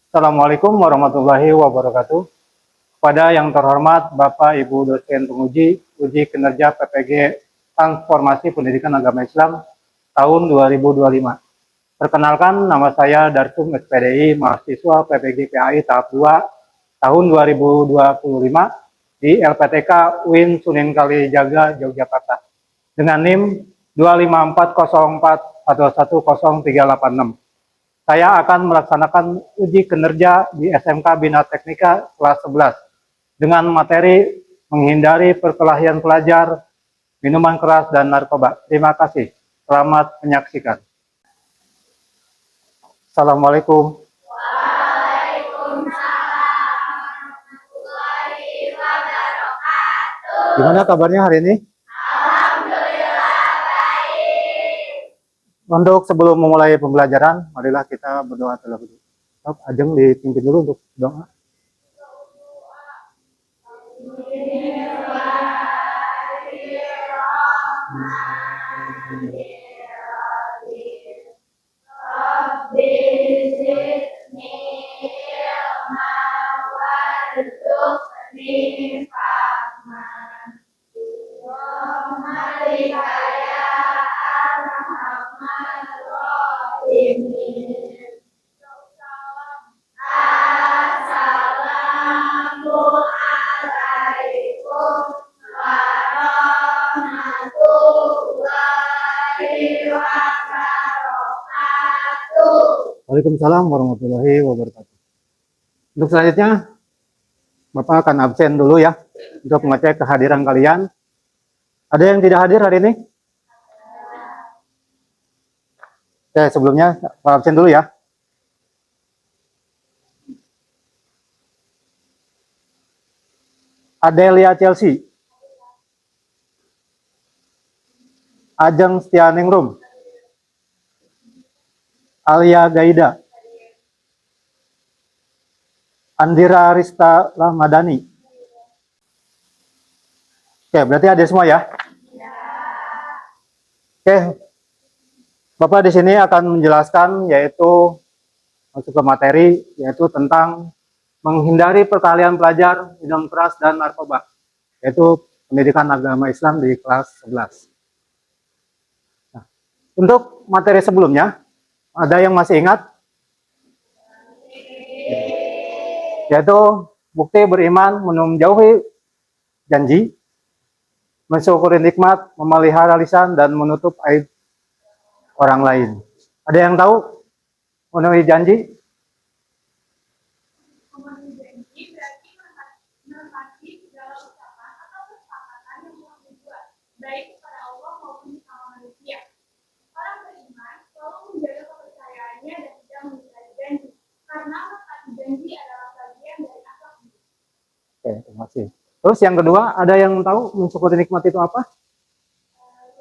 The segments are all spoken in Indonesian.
Assalamualaikum warahmatullahi wabarakatuh. Kepada yang terhormat Bapak Ibu dosen penguji uji kinerja PPG Transformasi Pendidikan Agama Islam tahun 2025. Perkenalkan, nama saya Darsum SPDI, mahasiswa PPG PAI tahap 2 tahun 2025 di LPTK UIN Sunan Kalijaga, Yogyakarta dengan NIM 25404110386. Saya akan melaksanakan uji kinerja di SMK Bina Teknika kelas 11 dengan materi menghindari perkelahian pelajar, minuman keras, dan narkoba. Terima kasih. Selamat menyaksikan. Assalamualaikum. Gimana kabarnya hari ini? Untuk sebelum memulai pembelajaran, marilah kita berdoa terlebih dahulu. Ajeng dipimpin dulu untuk doa. Waalaikumsalam warahmatullahi wabarakatuh. Untuk selanjutnya, Bapak akan absen dulu ya, untuk mengecek kehadiran kalian. Ada yang tidak hadir hari ini? Oke, sebelumnya Pak absen dulu ya. Adelia Chelsea, Ajeng Setianingrum, Alia Gaida, Andira Rista Rahmadani. Oke, berarti ada semua ya? Oke, Bapak di sini akan menjelaskan yaitu masuk ke materi yaitu tentang menghindari perkelahian pelajar, minum keras, dan narkoba, yaitu pendidikan agama Islam di kelas 11. Nah, untuk materi sebelumnya, ada yang masih ingat? Yaitu bukti beriman, menjauhi janji, mensyukuri nikmat, memelihara lisan, dan menutup aib orang lain. Ada yang tahu memenuhi janji? Baik kepada Allah maupun sama manusia. Orang beriman selalu menjaga kepercayaannya dan tidak mengingkari janji, karena menepati janji adalah bagian dari akhlak. Oke, terima kasih. Terus yang kedua, ada yang tahu mensyukuri nikmat itu apa?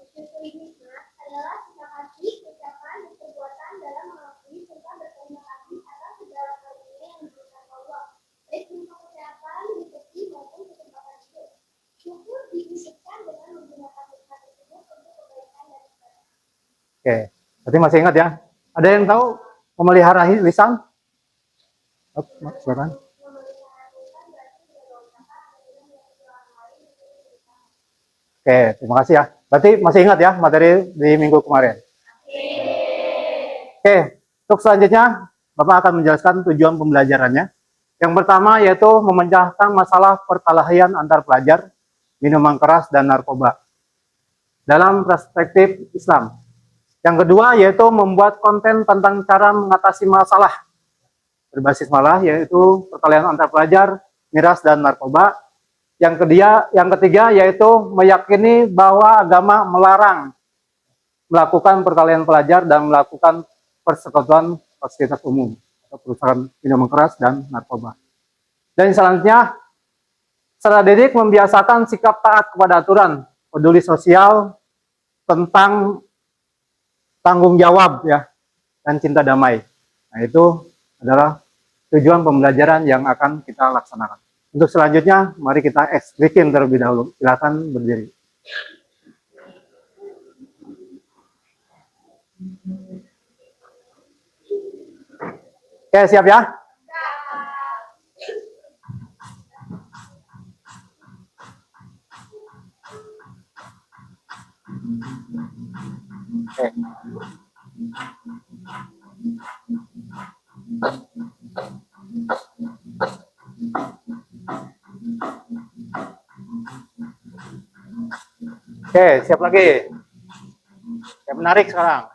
Mensyukuri nikmat adalah sikap hati, ucapan, dan perbuatan dalam mengakui serta berterima kasih atas segala karunia yang diberikan Allah, baik berupa kesehatan, rezeki, maupun kesempatan hidup. Syukur diwujudkan dengan menggunakan nikmat tersebut untuk kebaikan dan ibadah. Oke, berarti masih ingat ya? Ada yang tahu memelihara lisan? Silakan. Oke, terima kasih ya. Berarti masih ingat ya materi di minggu kemarin? Oke, untuk selanjutnya Bapak akan menjelaskan tujuan pembelajarannya. Yang pertama yaitu memecahkan masalah perkelahian antar pelajar, minuman keras, dan narkoba dalam perspektif Islam. Yang kedua yaitu membuat konten tentang cara mengatasi masalah berbasis masalah, yaitu perkelahian antar pelajar, miras, dan narkoba. Yang ketiga yaitu meyakini bahwa agama melarang melakukan perkelahian pelajar dan melakukan persekutuan fasilitas umum atau perusahaan minuman keras dan narkoba. Dan selanjutnya, secara didik membiasakan sikap taat kepada aturan, peduli sosial, tentang tanggung jawab ya, dan cinta damai. Nah, itu adalah tujuan pembelajaran yang akan kita laksanakan. Untuk selanjutnya, mari kita bikin terlebih dahulu. Silakan berdiri. Oke, siap ya? Oke. Oke, siap lagi. Yang menarik sekarang.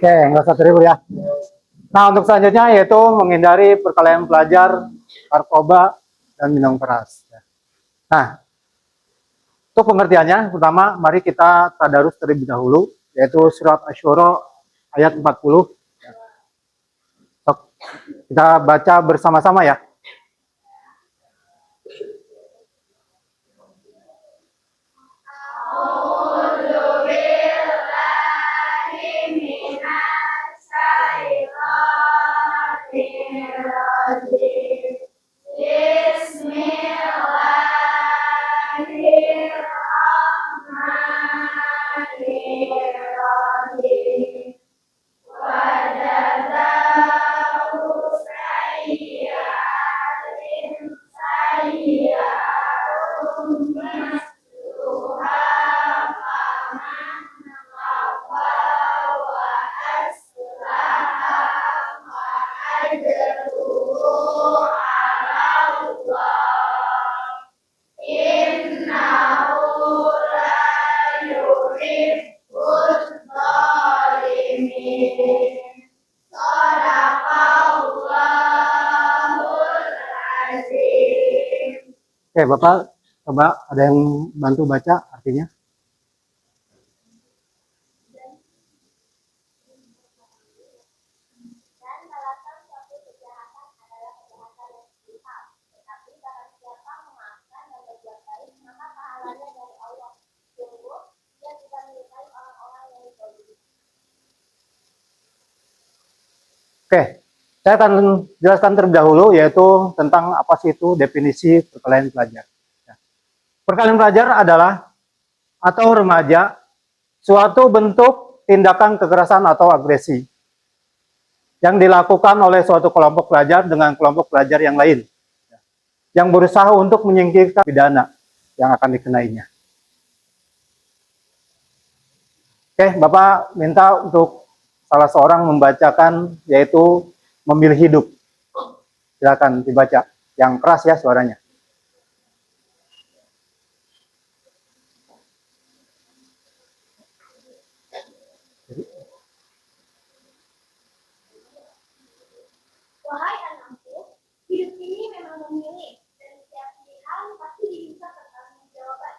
Oke, nggak usah terhibur ya. Nah, untuk selanjutnya yaitu menghindari perkelahian pelajar, narkoba, dan minum keras. Nah, untuk pengertiannya, pertama mari kita tadarus terlebih dahulu, yaitu surat Asy-Syura ayat 40. Kita baca bersama-sama ya. Oke, Bapak, coba ada yang bantu baca artinya. Oke, saya akan jelaskan terlebih dahulu yaitu tentang apa sih itu definisi perkelahian pelajar. Perkelahian pelajar adalah atau remaja suatu bentuk tindakan kekerasan atau agresi yang dilakukan oleh suatu kelompok pelajar dengan kelompok pelajar yang lain yang berusaha untuk menyingkirkan pidana yang akan dikenainya. Oke, Bapak minta untuk salah seorang membacakan yaitu memilih hidup. Silakan dibaca yang keras ya suaranya. Wahai anakku, hidup ini memang memilih, dan setiap pilihan pasti diminta pertanggungjawaban.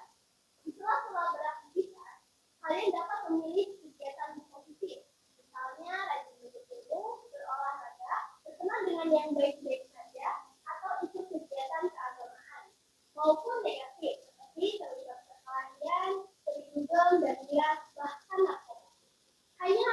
Setelah beraktivitas, kalian dapat memilih kegiatan positif, misalnya rajin menuntut ilmu, berolahraga, berteman dengan yang baik-baik saja, atau ikut kegiatan keagamaan, maupun negatif, seperti terlibat perkelahian, berjudi dan liar, bahkan narkoba. Hanya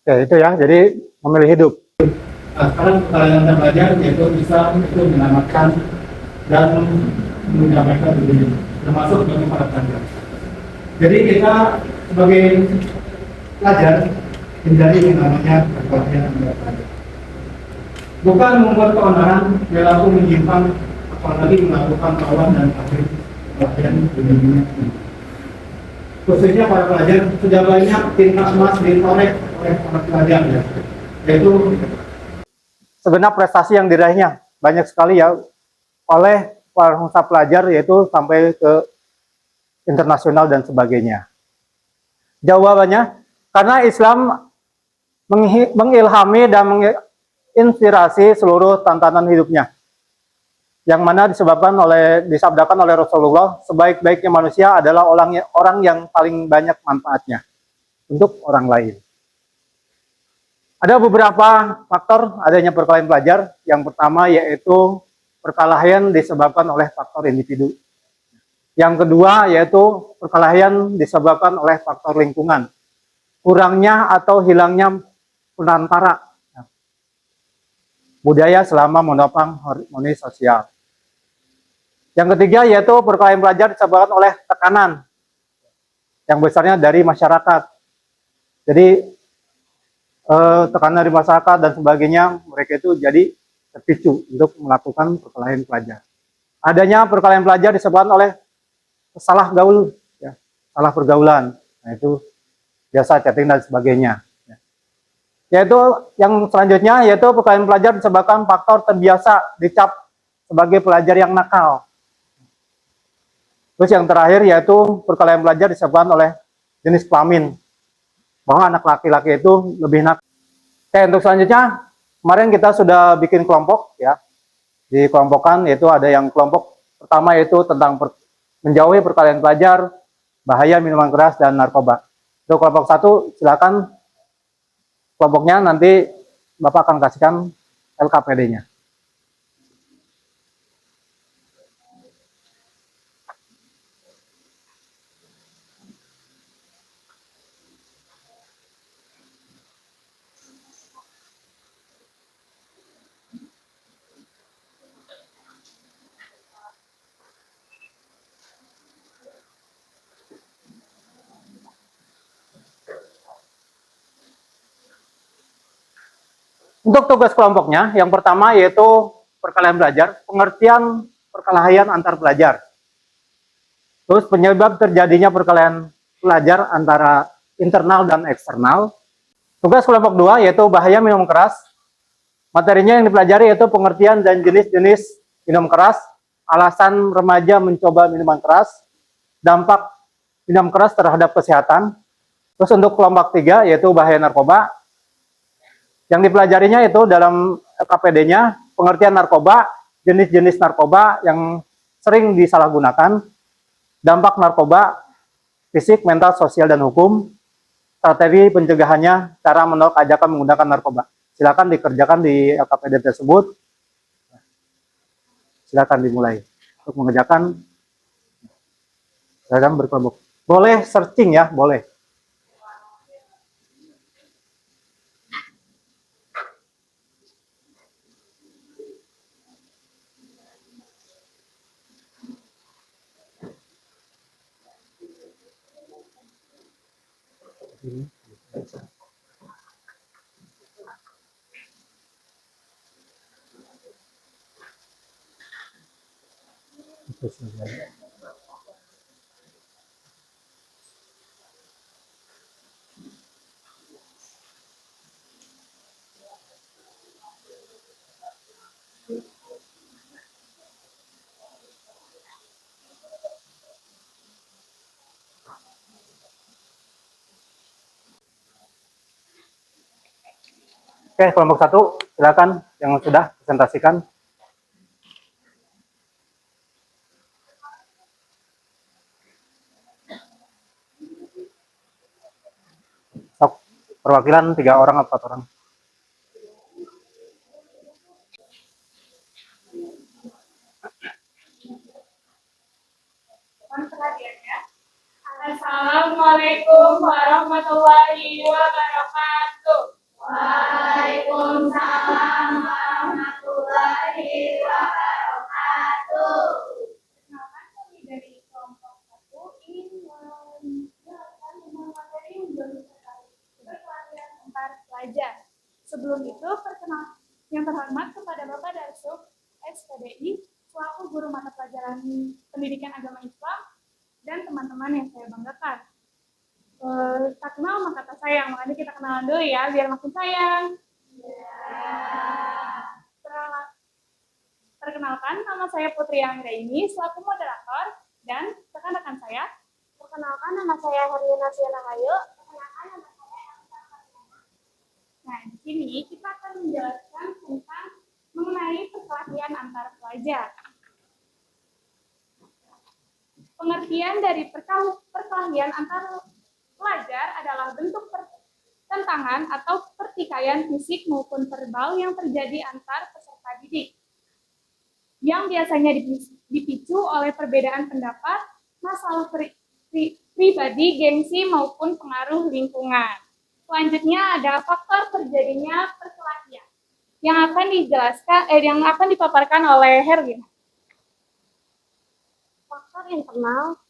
Ya, itu ya, jadi memilih hidup. Nah, sekarang perkalian antar pelajar yaitu bisa itu menyelamatkan dan mendamaikan dunia, termasuk bagi para pelajar. Jadi kita sebagai pelajar hindari yang namanya perkelahian antar pelajar. Bukan membuat keonaran, perilaku menyimpang, apalagi melakukan lawan dan akhir perkelahian dunia. Khususnya para pelajar sudah banyak tinta emas ditorek oleh para pelajar ya, yaitu sebenarnya prestasi yang diraihnya banyak sekali ya oleh para pelajar, yaitu sampai ke internasional dan sebagainya. Jawabannya karena Islam mengilhami dan menginspirasi seluruh tantangan hidupnya, yang mana disabdakan oleh Rasulullah, sebaik-baiknya manusia adalah orang yang paling banyak manfaatnya untuk orang lain. Ada beberapa faktor adanya perkelahian pelajar. Yang pertama yaitu perkelahian disebabkan oleh faktor individu. Yang kedua yaitu perkelahian disebabkan oleh faktor lingkungan. Kurangnya atau hilangnya perantara budaya selama menopang harmoni sosial. Yang ketiga yaitu perkelahian pelajar disebabkan oleh tekanan yang besarnya dari masyarakat. Jadi tekanan dari masyarakat dan sebagainya, mereka itu jadi terpicu untuk melakukan perkelahian pelajar. Adanya perkelahian pelajar disebabkan oleh salah gaul, ya, salah pergaulan. Nah itu biasa chatting dan sebagainya. Yaitu yang selanjutnya yaitu perkelahian pelajar disebabkan faktor terbiasa dicap sebagai pelajar yang nakal. Terus yang terakhir yaitu perkelahian pelajar disebabkan oleh jenis kelamin, bahwa anak laki-laki itu lebih nakal. Oke, untuk selanjutnya kemarin kita sudah bikin kelompok ya. Di kelompokan yaitu ada yang kelompok pertama yaitu tentang menjauhi perkelahian pelajar, bahaya minuman keras dan narkoba. Untuk kelompok satu silakan kelompoknya, nanti Bapak akan kasihkan LKPD-nya. Untuk tugas kelompoknya, yang pertama yaitu perkelahian pelajar, pengertian perkelahian antar pelajar. Terus penyebab terjadinya perkelahian pelajar antara internal dan eksternal. Tugas kelompok 2 yaitu bahaya minum keras. Materinya yang dipelajari yaitu pengertian dan jenis-jenis minum keras, alasan remaja mencoba minuman keras, dampak minum keras terhadap kesehatan. Terus untuk kelompok 3 yaitu bahaya narkoba. Yang dipelajarinya itu dalam KPD-nya pengertian narkoba, jenis-jenis narkoba yang sering disalahgunakan, dampak narkoba, fisik, mental, sosial, dan hukum, strategi pencegahannya, cara menolak ajakan menggunakan narkoba. Silakan dikerjakan di LKPD tersebut. Silakan dimulai untuk mengerjakan. Silakan berkelompok. Boleh searching ya, boleh. Oke, kelompok 1, silakan yang sudah presentasikan. Sok, perwakilan 3 orang atau 4 orang. Assalamualaikum warahmatullahi wabarakatuh. Waalaikumsalam warahmatullahi wabarakatuh. Perkenalkan, kami dari kelompok 1 ingin menjelaskan tentang materi perkelahian antar pelajar. Sebelum itu, yang terhormat kepada Bapak Darsub SPDI selaku guru mata pelajaran Pendidikan Agama Islam dan teman-teman yang saya banggakan. Tak kenal maka tak sayang, makanya kita kenalan dulu ya biar makin sayang. Perkenalkan, nama saya Putri Anggraini selaku moderator dan rekan-rekan saya. Perkenalkan, nama saya Herlina Sianahayu. Perkenalkan, nama saya Elsa Fabiana. Nah, di sini kita akan menjelaskan tentang mengenai perkelahian antar pelajar. Pengertian dari perkelahian antar pelajar adalah bentuk pertentangan atau pertikaian fisik maupun verbal yang terjadi antar peserta didik, yang biasanya dipicu oleh perbedaan pendapat, masalah pribadi, gengsi, maupun pengaruh lingkungan. Selanjutnya ada faktor terjadinya perkelahian yang akan dipaparkan oleh Herlina. Faktor internal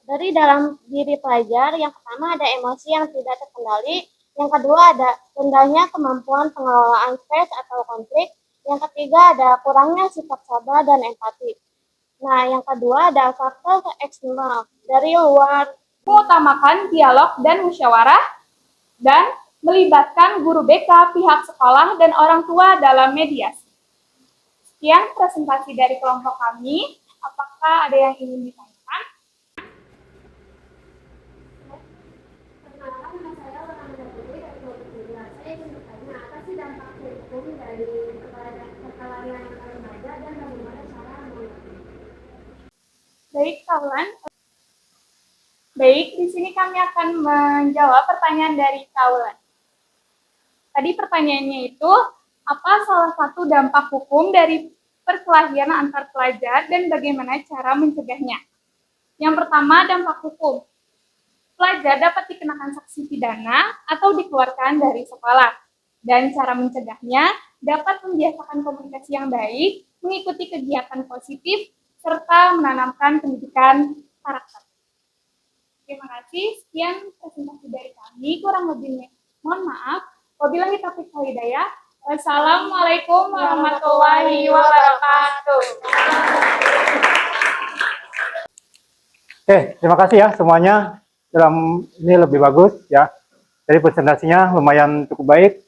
dari dalam diri pelajar, yang pertama ada emosi yang tidak terkendali, yang kedua ada rendahnya kemampuan pengelolaan stres atau konflik, yang ketiga ada kurangnya sifat sabar dan empati. Nah, yang kedua ada faktor eksternal dari luar. Mengutamakan dialog dan musyawarah dan melibatkan guru BK, pihak sekolah, dan orang tua dalam mediasi. Sekian presentasi dari kelompok kami. Apakah ada yang ingin ditanyakan? Perkenalkan, nama saya Loramada Putri dari kelompok 12. Saya ingin bertanya, apa sih dampak hukum dari perkelahian antar remaja dan bagaimana cara mengatasinya? Baik, kawan. Baik, di sini kami akan menjawab pertanyaan dari kawan. Tadi pertanyaannya itu, apa salah satu dampak hukum dari perkelahian antar pelajar dan bagaimana cara mencegahnya? Yang pertama, dampak hukum. Pelajar dapat dikenakan sanksi pidana atau dikeluarkan dari sekolah. Dan cara mencegahnya dapat membiasakan komunikasi yang baik, mengikuti kegiatan positif, serta menanamkan pendidikan karakter. Terima kasih. Sekian presentasi dari kami. Kurang lebihnya mohon maaf. Wabillahi taufiq wal hidayah. Wassalamualaikum warahmatullahi wabarakatuh. Oke, terima kasih ya semuanya. Dalam ini lebih bagus ya. Jadi presentasinya lumayan cukup baik.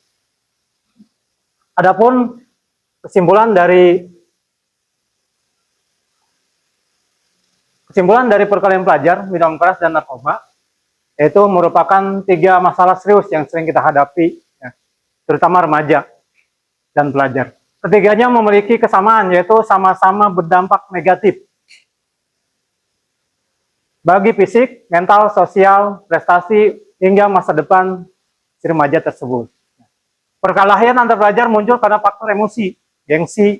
Adapun kesimpulan dari perkelahian pelajar, minuman keras dan narkoba, yaitu merupakan 3 masalah serius yang sering kita hadapi, ya, terutama remaja dan pelajar. Ketiganya memiliki kesamaan, yaitu sama-sama berdampak negatif bagi fisik, mental, sosial, prestasi, hingga masa depan si remaja tersebut. Perkelahian antar pelajar muncul karena faktor emosi, gengsi,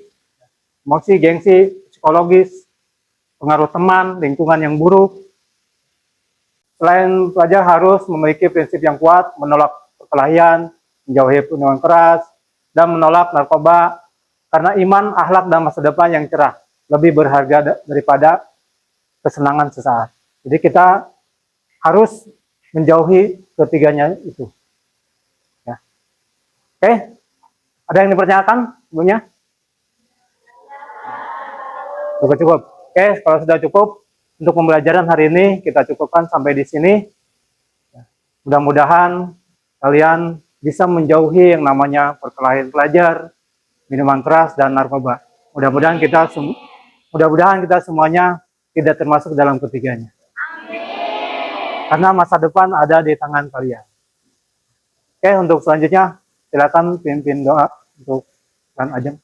psikologis, pengaruh teman, lingkungan yang buruk. Selain pelajar harus memiliki prinsip yang kuat, menolak perkelahian, menjauhi minuman keras, dan menolak narkoba, karena iman, akhlak, dan masa depan yang cerah lebih berharga daripada kesenangan sesaat. Jadi kita harus menjauhi ketiganya itu. Ya. Oke, ada yang dipertanyakan sebelumnya? Cukup. Oke, kalau sudah cukup, untuk pembelajaran hari ini kita cukupkan sampai di sini. Mudah-mudahan kalian bisa menjauhi yang namanya perkelahian pelajar, minuman keras, dan narkoba. Mudah-mudahan kita semuanya tidak termasuk dalam ketiganya. Karena masa depan ada di tangan kalian. Oke, untuk selanjutnya silakan pimpin doa untuk Tuhan Ajeng.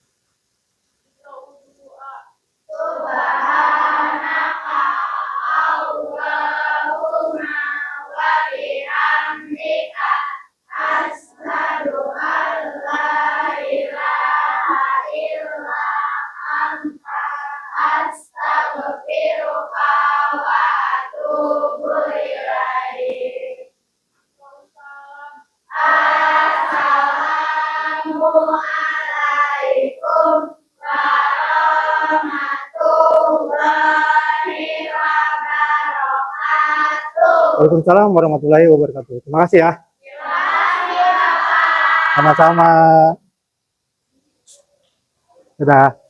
Waalaikumsalam warahmatullahi wabarakatuh. Terima kasih ya. Sama-sama. Dadah.